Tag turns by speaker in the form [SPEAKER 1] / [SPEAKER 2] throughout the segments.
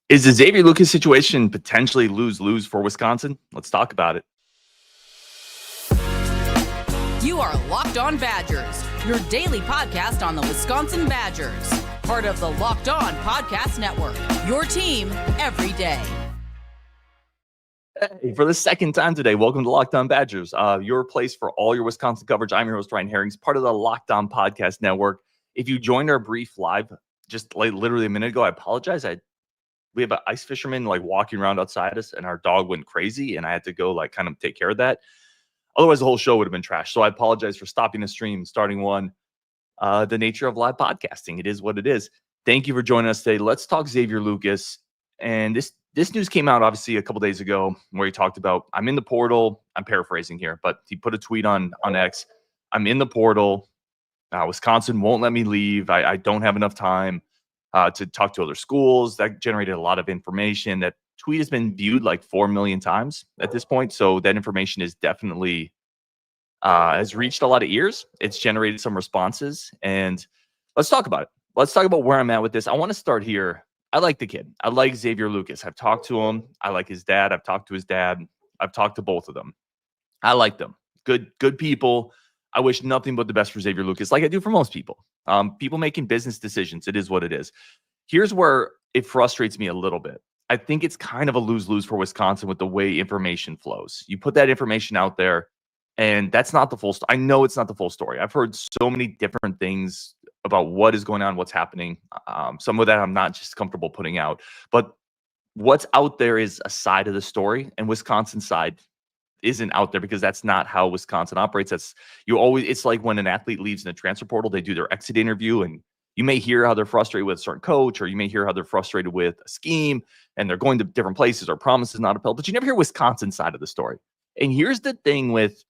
[SPEAKER 1] Is the Xavier Lucas situation potentially lose-lose for Wisconsin? Let's talk about it.
[SPEAKER 2] You are Locked On Badgers, your daily podcast on the Wisconsin Badgers. Part of the Locked On Podcast Network, your team every day.
[SPEAKER 1] Hey, for the second time today, welcome to Locked On Badgers, your place for all your Wisconsin coverage. I'm your host, Ryan Herrings, part of the Locked On Podcast Network. If you joined our brief live just literally a minute ago, I apologize. We have an ice fisherman walking around outside us, and our dog went crazy, and I had to go kind of take care of that. Otherwise, the whole show would have been trash. So I apologize for stopping the stream, starting one. The nature of live podcasting, it is what it is. Thank you for joining us today. Let's talk Xavier Lucas. And this news came out obviously a couple days ago where he talked about, I'm in the portal. I'm paraphrasing here, but he put a tweet on X. I'm in the portal. Wisconsin won't let me leave. I don't have enough time to talk to other schools. That generated a lot of information. That tweet has been viewed 4 million times at this point. So that information is definitely has reached a lot of ears. It's generated some responses. And let's talk about it. Let's talk about where I'm at with this. I want to start here. I like the kid. I like Xavier Lucas. I've talked to him. I like his dad. I've talked to his dad. I've talked to both of them. I like them. Good people. I wish nothing but the best for Xavier Lucas, like I do for most people. People making business decisions. It is what it is. Here's where it frustrates me a little bit. I think it's kind of a lose-lose for Wisconsin with the way information flows. You put that information out there, and that's not the full story. I know it's not the full story. I've heard so many different things about what is going on, what's happening. Some of that I'm not just comfortable putting out. But what's out there is a side of the story, and Wisconsin's side isn't out there because that's not how Wisconsin operates. It's like when an athlete leaves in the transfer portal, they do their exit interview, and you may hear how they're frustrated with a certain coach, or you may hear how they're frustrated with a scheme and they're going to different places or promises not upheld, but you never hear Wisconsin's side of the story. And here's the thing with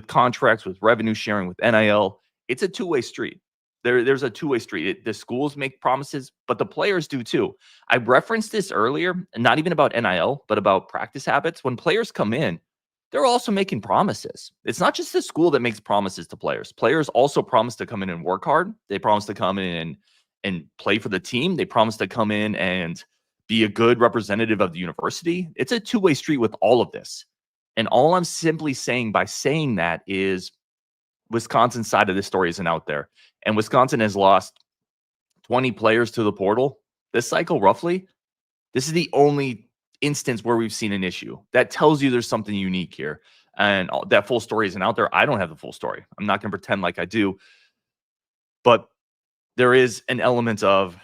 [SPEAKER 1] contracts, with revenue sharing, with NIL, it's a two-way street. There's a two-way street. The schools make promises, but the players do too. I referenced this earlier, and not even about NIL, but about practice habits. When players come in, they're also making promises. It's not just the school that makes promises to players. Players also promise to come in and work hard. They promise to come in and play for the team. They promise to come in and be a good representative of the university. It's a two-way street with all of this. And all I'm simply saying by saying that is Wisconsin's side of this story isn't out there. And Wisconsin has lost 20 players to the portal this cycle, roughly. This is the only instance where we've seen an issue. That tells you there's something unique here. And that full story isn't out there. I don't have the full story. I'm not going to pretend like I do. But there is an element of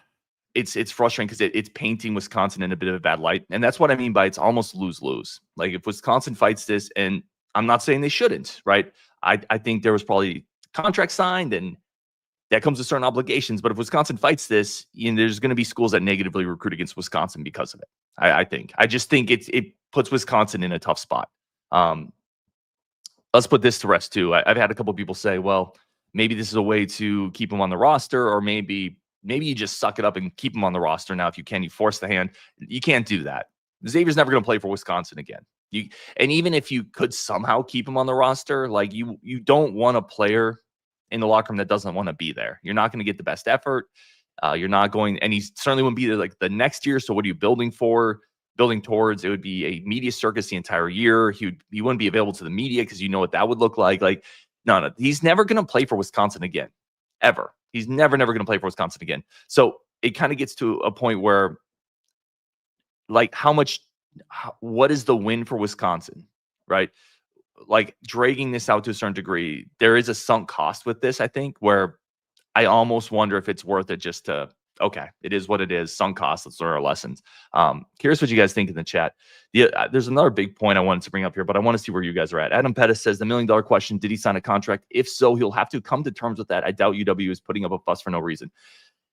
[SPEAKER 1] it's frustrating because it's painting Wisconsin in a bit of a bad light. And that's what I mean by it's almost lose-lose. Like if Wisconsin fights this, and I'm not saying they shouldn't, right? I think there was probably contract signed and that comes with certain obligations. But if Wisconsin fights this, there's going to be schools that negatively recruit against Wisconsin because of it. I just think it puts Wisconsin in a tough spot. Let's put this to rest too. I've had a couple of people say, well, maybe this is a way to keep them on the roster, or maybe you just suck it up and keep them on the roster now if you can. You force the hand. You can't do that. Xavier's never going to play for Wisconsin again. And even if you could somehow keep him on the roster, you don't want a player in the locker room that doesn't want to be there. You're not going to get the best effort. You're not going, and he certainly wouldn't be there the next year. So what are you building towards? It would be a media circus the entire year. He wouldn't be available to the media because you know what that would look like. No, he's never going to play for Wisconsin again, ever. He's never going to play for Wisconsin again. So it kind of gets to a point where, what is the win for Wisconsin, right? Dragging this out to a certain degree, there is a sunk cost with this, I think, where I almost wonder if it's worth it just to, okay, it is what it is, sunk cost, let's learn our lessons. Curious what you guys think in the chat. There's another big point I wanted to bring up here, but I want to see where you guys are at. Adam Pettis says, the $1 million question, did he sign a contract? If so, he'll have to come to terms with that. I doubt UW is putting up a fuss for no reason.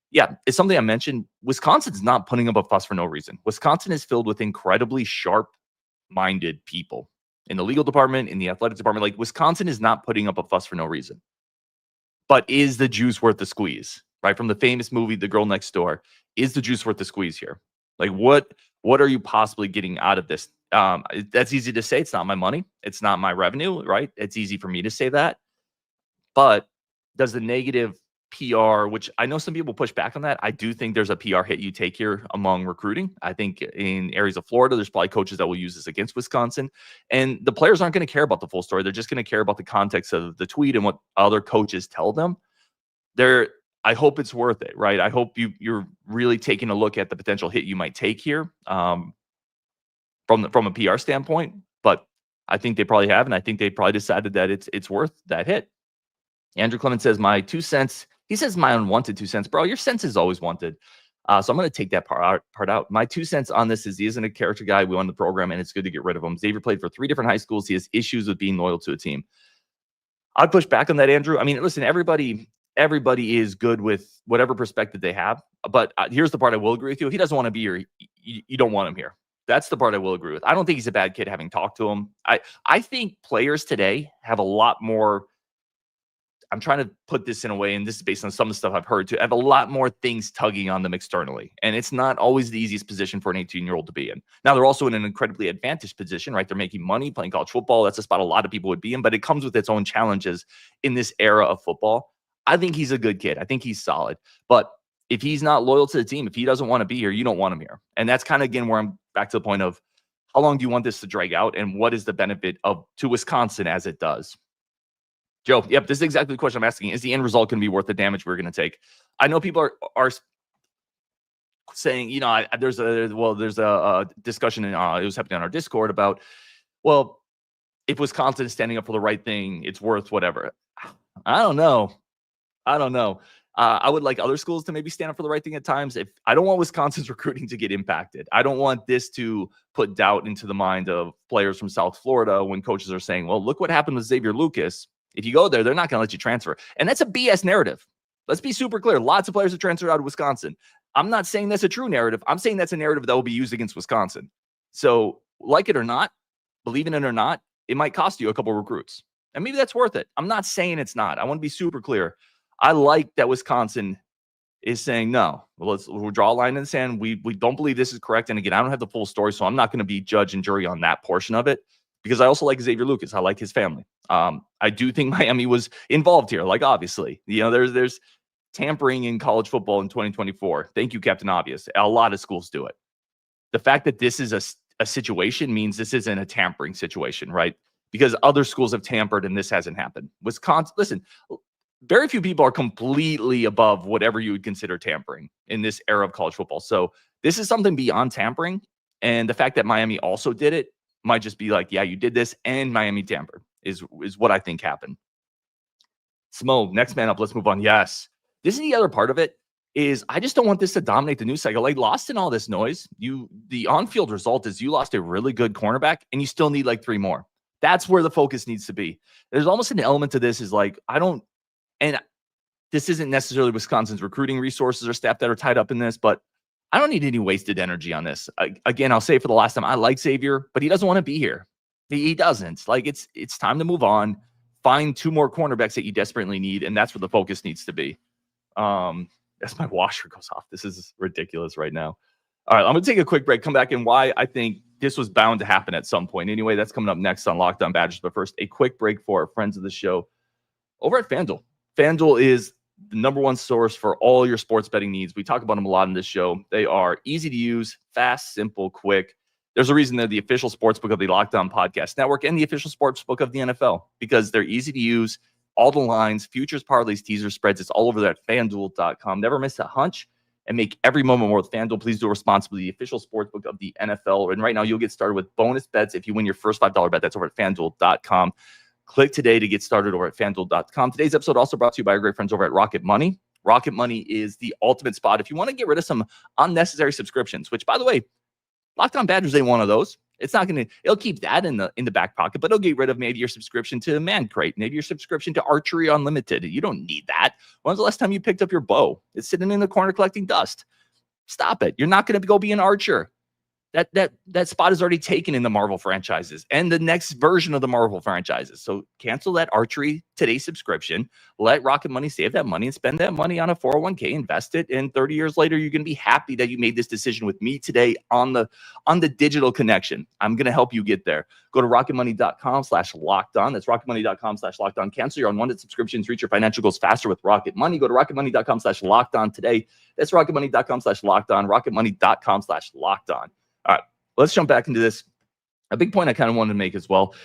[SPEAKER 1] Yeah, it's something I mentioned. Wisconsin's not putting up a fuss for no reason. Wisconsin is filled with incredibly sharp-minded people in the legal department, in the athletics department. Wisconsin is not putting up a fuss for no reason. But is the juice worth the squeeze? Right? From the famous movie, The Girl Next Door, is the juice worth the squeeze here? What are you possibly getting out of this? That's easy to say. It's not my money. It's not my revenue, right? It's easy for me to say that. But does the negative PR, which I know some people push back on that. I do think there's a PR hit you take here among recruiting. I think in areas of Florida, there's probably coaches that will use this against Wisconsin. And the players aren't going to care about the full story. They're just going to care about the context of the tweet and what other coaches tell them. I hope it's worth it, right? I hope you're really taking a look at the potential hit you might take here from a PR standpoint. But I think they probably have, and I think they probably decided that it's worth that hit. Andrew Clemens says, my 2 cents. He says my unwanted 2 cents. Bro, your sense is always wanted. So I'm going to take that part out. My 2 cents on this is he isn't a character guy. We won the program, and it's good to get rid of him. Xavier played for 3 different high schools. He has issues with being loyal to a team. I'd push back on that, Andrew. I mean, listen, everybody is good with whatever perspective they have. But here's the part I will agree with you. If he doesn't want to be here, you don't want him here. That's the part I will agree with. I don't think he's a bad kid, having talked to him. I think players today have a lot more. I'm trying to put this in a way, and this is based on some of the stuff I've heard, to have a lot more things tugging on them externally. And it's not always the easiest position for an 18-year-old to be in. Now, they're also in an incredibly advantaged position, right? They're making money playing college football. That's a spot a lot of people would be in, but it comes with its own challenges in this era of football. I think he's a good kid. I think he's solid. But if he's not loyal to the team, if he doesn't want to be here, you don't want him here. And that's kind of, again, where I'm back to the point of how long do you want this to drag out, and what is the benefit to Wisconsin as it does? Joe, yep, this is exactly the question I'm asking. Is the end result going to be worth the damage we're going to take? I know people are saying, there's a discussion, it was happening on our Discord about, well, if Wisconsin is standing up for the right thing, it's worth whatever. I don't know. I would like other schools to maybe stand up for the right thing at times. I don't want Wisconsin's recruiting to get impacted. I don't want this to put doubt into the mind of players from South Florida when coaches are saying, well, look what happened with Xavier Lucas. If you go there, they're not going to let you transfer. And that's a BS narrative. Let's be super clear. Lots of players have transferred out of Wisconsin. I'm not saying that's a true narrative. I'm saying that's a narrative that will be used against Wisconsin. So like it or not, believe in it or not, it might cost you a couple recruits. And maybe that's worth it. I'm not saying it's not. I want to be super clear. I like that Wisconsin is saying, no, we'll draw a line in the sand. We don't believe this is correct. And again, I don't have the full story, so I'm not going to be judge and jury on that portion of it, because I also like Xavier Lucas. I like his family. I do think Miami was involved here. Like, obviously, there's tampering in college football in 2024. Thank you, Captain Obvious. A lot of schools do it. The fact that this is a situation means this isn't a tampering situation, right? Because other schools have tampered and this hasn't happened. Wisconsin, listen, very few people are completely above whatever you would consider tampering in this era of college football. So this is something beyond tampering. And the fact that Miami also did it might just be like, yeah, you did this and Miami tampered is what I think happened. Smo, next man up. Let's move on. Yes. This is the other part of it, is I just don't want this to dominate the news cycle. Like, lost in all this noise, the on-field result is you lost a really good cornerback and you still need like 3 more. That's where the focus needs to be. There's almost an element to this is like, and this isn't necessarily Wisconsin's recruiting resources or staff that are tied up in this, but I don't need any wasted energy on this. Again, I'll say it for the last time, I like Xavier, but he doesn't want to be here. He doesn't. Like, it's time to move on, find 2 more cornerbacks that you desperately need, and that's where the focus needs to be. As my washer goes off. This is ridiculous right now. All right, I'm going to take a quick break, come back, and why I think this was bound to happen at some point. Anyway, that's coming up next on Locked On Badgers. But first, a quick break for our friends of the show over at FanDuel. FanDuel is the #1 source for all your sports betting needs. We talk about them a lot in this show. They are easy to use, fast, simple, quick. There's a reason they're the official sportsbook of the Locked On Podcast Network and the official sportsbook of the NFL, because they're easy to use. All the lines, futures, parlays, teasers, spreads, it's all over there at FanDuel.com. Never miss a hunch and make every moment more with FanDuel. Please do it responsibly. The official sportsbook of the NFL. And right now, you'll get started with bonus bets if you win your first $5 bet. That's over at FanDuel.com. Click today to get started over at FanDuel.com. Today's episode also brought to you by our great friends over at Rocket Money. Rocket Money is the ultimate spot if you want to get rid of some unnecessary subscriptions, which, by the way, Locked On Badgers ain't one of those. It's not going to, it'll keep that in the back pocket, but it'll get rid of maybe your subscription to Man Crate, maybe your subscription to Archery Unlimited. You don't need that. When's the last time you picked up your bow? It's sitting in the corner collecting dust. Stop it. You're not going to go be an archer. that spot is already taken in the Marvel franchises and the next version of the Marvel franchises. So cancel that Archery Today subscription, let Rocket Money save that money and spend that money on a 401k, invest it, and 30 years later, you're going to be happy that you made this decision with me today on the digital connection. I'm going to help you get there. Go to rocketmoney.com/lockedon. That's rocketmoney.com/lockedon. Cancel your unwanted subscriptions, reach your financial goals faster with Rocket Money. Go to rocketmoney.com/lockedon today. That's rocketmoney.com/lockedon, rocketmoney.com/lockedon. All right, let's jump back into this. A big point I kind of wanted to make as well.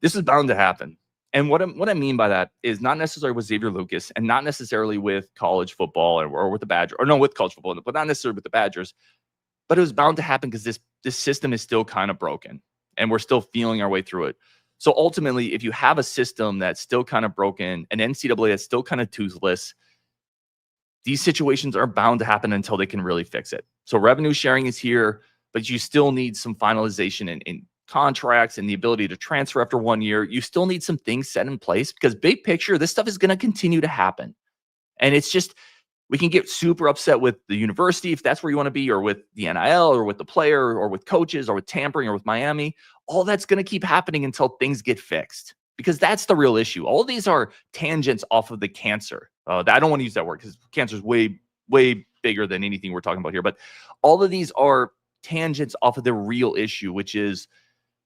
[SPEAKER 1] This is bound to happen. And what I mean by that is not necessarily with Xavier Lucas and not necessarily with college football or with the Badgers, or no, with college football, but not necessarily with the Badgers. But it was bound to happen because this system is still kind of broken and we're still feeling our way through it. So ultimately, if you have a system that's still kind of broken, an NCAA that's still kind of toothless, these situations are bound to happen until they can really fix it. So revenue sharing is here, but you still need some finalization in contracts and the ability to transfer after 1 year. You still need some things set in place because big picture, this stuff is going to continue to happen. And it's just, we can get super upset with the university if that's where you want to be, or with the NIL, or with the player, or with coaches, or with tampering, or with Miami. All that's going to keep happening until things get fixed, because that's the real issue. All these are tangents off of the cancer. I don't want to use that word because cancer is way, way bigger than anything we're talking about here. But all of these are tangents off of the real issue, which is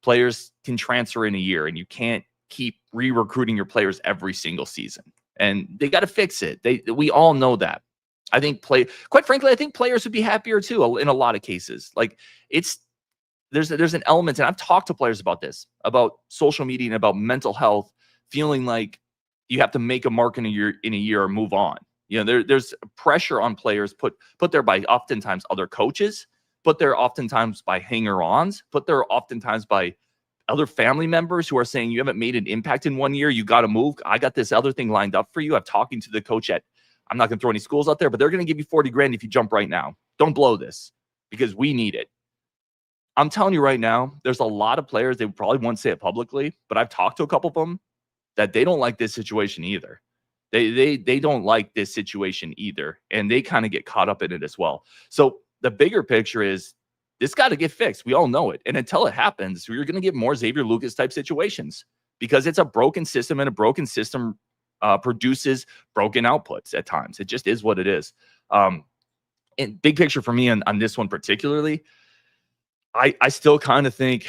[SPEAKER 1] players can transfer in a year and you can't keep re-recruiting your players every single season. And they got to fix it. We all know that. I think quite frankly, I think players would be happier too in a lot of cases. Like there's an element, and I've talked to players about this, about social media and about mental health, feeling like you have to make a mark in a year or move on. You know, there's pressure on players put there by oftentimes other coaches, put there oftentimes by hanger-ons, put there oftentimes by other family members who are saying, you haven't made an impact in 1 year, you got to move. I got this other thing lined up for you. I'm talking to the coach I'm not going to throw any schools out there, but they're going to give you 40 grand if you jump right now. Don't blow this because we need it. I'm telling you right now, there's a lot of players, they probably won't say it publicly, but I've talked to a couple of them that they don't like this situation either. They don't like this situation either, and they kind of get caught up in it as well. So the bigger picture is this got to get fixed. We all know it. And until it happens, you're going to get more Xavier Lucas type situations because it's a broken system, and a broken system produces broken outputs at times. It just is what it is. And big picture for me on this one particularly, I still kind of think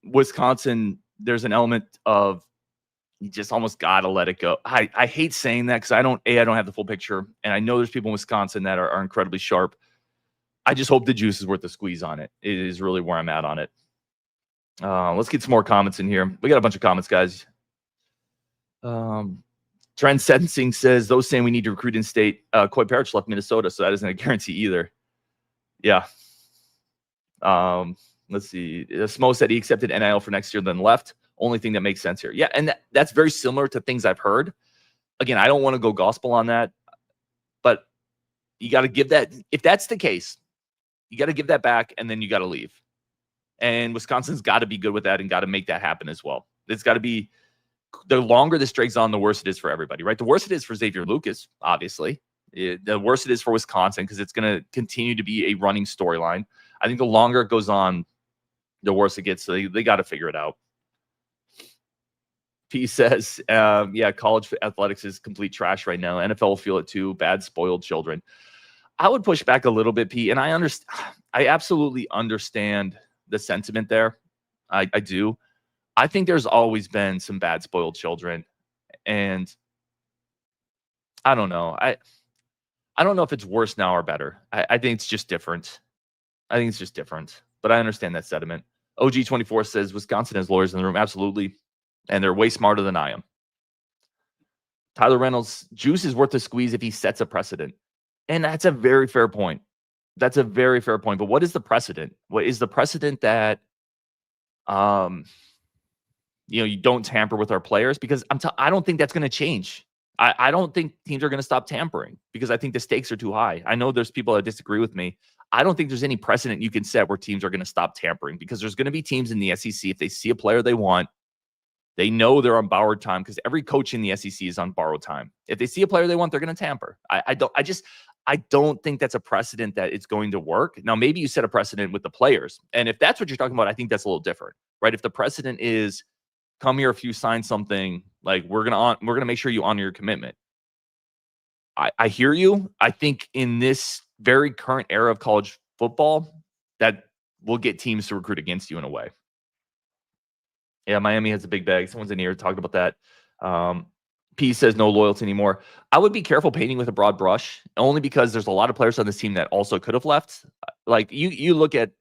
[SPEAKER 1] Wisconsin, there's an element of you just almost got to let it go. I hate saying that because I don't have the full picture. And I know there's people in Wisconsin that are incredibly sharp. I just hope the juice is worth the squeeze on it. It is really where I'm at on it. Let's get some more comments in here. We got a bunch of comments, guys. Trend Sentencing says, those saying we need to recruit in state. Coy Parrish left Minnesota, so that isn't a guarantee either. Yeah. Let's see. Smo said he accepted NIL for next year, then left. Only thing that makes sense here. Yeah, and that's very similar to things I've heard. Again, I don't want to go gospel on that, but you got to give that. If that's the case, you got to give that back, and then you got to leave. And Wisconsin's got to be good with that and got to make that happen as well. It's got to be, the longer this drags on, the worse it is for everybody, right? The worse it is for Xavier Lucas, obviously. The worse it is for Wisconsin because it's going to continue to be a running storyline. I think the longer it goes on, the worse it gets. So they got to figure it out. P says, yeah, college athletics is complete trash right now. NFL will feel it too. Bad, spoiled children. I would push back a little bit, P, and I absolutely understand the sentiment there. I do. I think there's always been some bad, spoiled children, and I don't know. I don't know if it's worse now or better. I think it's just different. But I understand that sentiment. OG24 says Wisconsin has lawyers in the room. Absolutely. And they're way smarter than I am. Tyler Reynolds, juice is worth the squeeze if he sets a precedent. And that's a very fair point. But what is the precedent? What is the precedent that, you don't tamper with our players? Because I don't think that's going to change. I don't think teams are going to stop tampering because I think the stakes are too high. I know there's people that disagree with me. I don't think there's any precedent you can set where teams are going to stop tampering because there's going to be teams in the SEC, if they see a player they want, they know they're on borrowed time because every coach in the SEC is on borrowed time. If they see a player they want, they're going to tamper. I I don't think that's a precedent that it's going to work. Now, maybe you set a precedent with the players. And if that's what you're talking about, I think that's a little different, right? If the precedent is come here if you sign something, like we're gonna make sure you honor your commitment. I hear you. I think in this very current era of college football, that will get teams to recruit against you in a way. Yeah, Miami has a big bag. Someone's in here talking about that. P says no loyalty anymore. I would be careful painting with a broad brush, only because there's a lot of players on this team that also could have left. Like you look at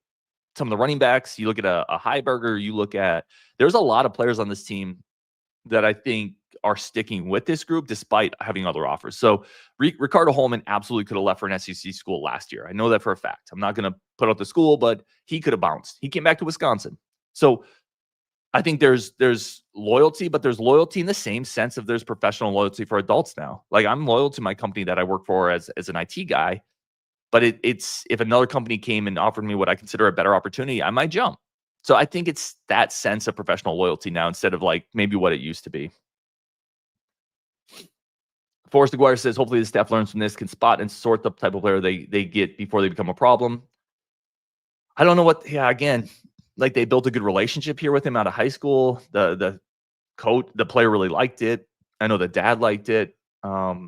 [SPEAKER 1] some of the running backs, you look at a Heiberger, there's a lot of players on this team that I think are sticking with this group despite having other offers. So Ricardo Holman absolutely could have left for an SEC school last year. I know that for a fact. I'm not going to put out the school, but he could have bounced. He came back to Wisconsin. So I think there's loyalty, but there's loyalty in the same sense of there's professional loyalty for adults now. Like I'm loyal to my company that I work for as an IT guy, but it's if another company came and offered me what I consider a better opportunity, I might jump. So I think it's that sense of professional loyalty now instead of like maybe what it used to be. Forrest Aguirre says, hopefully the staff learns from this, can spot and sort the type of player they get before they become a problem. I don't know what, again, like they built a good relationship here with him out of high school. The coach, the player really liked it. I know the dad liked it. I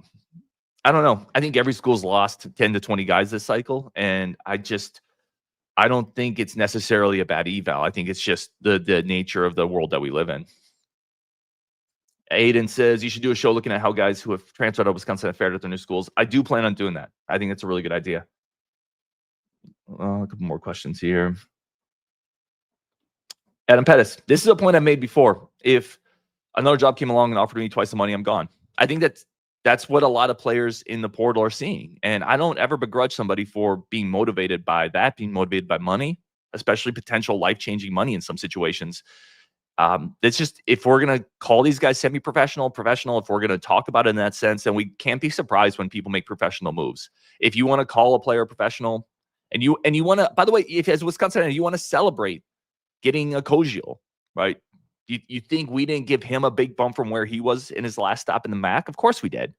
[SPEAKER 1] don't know. I think every school's lost 10 to 20 guys this cycle. And I don't think it's necessarily a bad eval. I think it's just the nature of the world that we live in. Aiden says you should do a show looking at how guys who have transferred out of Wisconsin have fared at their new schools. I do plan on doing that. I think it's a really good idea. A couple more questions here. Adam Pettis, this is a point I made before. If another job came along and offered me twice the money, I'm gone. I think that's what a lot of players in the portal are seeing. And I don't ever begrudge somebody for being motivated by that, being motivated by money, especially potential life-changing money in some situations. It's just, if we're going to call these guys semi-professional, professional, if we're going to talk about it in that sense, then we can't be surprised when people make professional moves. If you want to call a player professional and you want to, by the way, if as Wisconsin, you want to celebrate getting a Koziel, right? You think we didn't give him a big bump from where he was in his last stop in the MAC? Of course we did.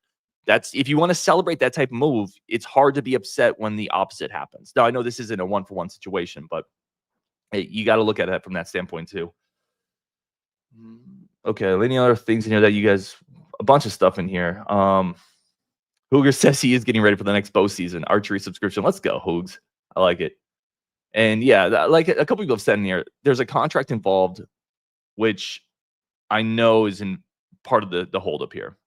[SPEAKER 1] If you want to celebrate that type of move, it's hard to be upset when the opposite happens. Now, I know this isn't a one-for-one situation, but you got to look at it from that standpoint too. Okay, any other things in here that you guys, a bunch of stuff in here. Hooger says he is getting ready for the next bow season. Archery subscription. Let's go, Hoogs. I like it. And yeah, like a couple people have said in here, there's a contract involved, which I know is in part of the holdup here.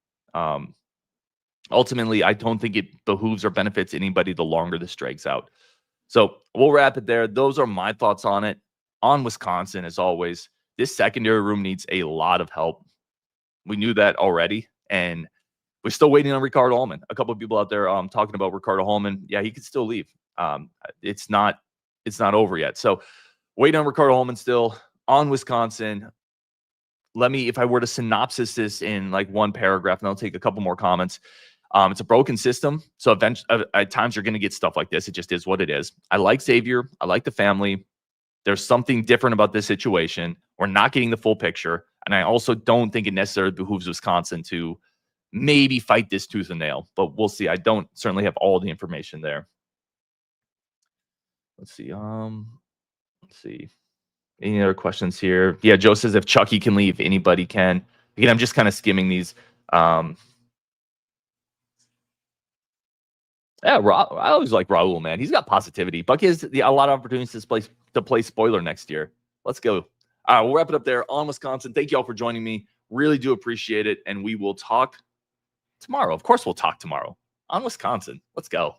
[SPEAKER 1] Ultimately, I don't think it behooves or benefits anybody the longer this drags out. So we'll wrap it there. Those are my thoughts on it. On Wisconsin, as always, this secondary room needs a lot of help. We knew that already, and we're still waiting on Ricardo Holman. A couple of people out there talking about Ricardo Holman. Yeah, he could still leave. It's not over yet. So waiting on Ricardo Holman still. On Wisconsin, if I were to synopsis this in like one paragraph, and I'll take a couple more comments. It's a broken system. So eventually, at times you're going to get stuff like this. It just is what it is. I like Xavier. I like the family. There's something different about this situation. We're not getting the full picture. And I also don't think it necessarily behooves Wisconsin to maybe fight this tooth and nail, but we'll see. I don't certainly have all the information there. Let's see. Let's see. Any other questions here? Yeah, Joe says if Chucky can leave, anybody can. Again, I'm just kind of skimming these. Yeah, I always like Raul, man. He's got positivity. Bucky has a lot of opportunities to play spoiler next year. Let's go. All right, we'll wrap it up there on Wisconsin. Thank you all for joining me. Really do appreciate it. And we will talk tomorrow. Of course, we'll talk tomorrow on Wisconsin. Let's go.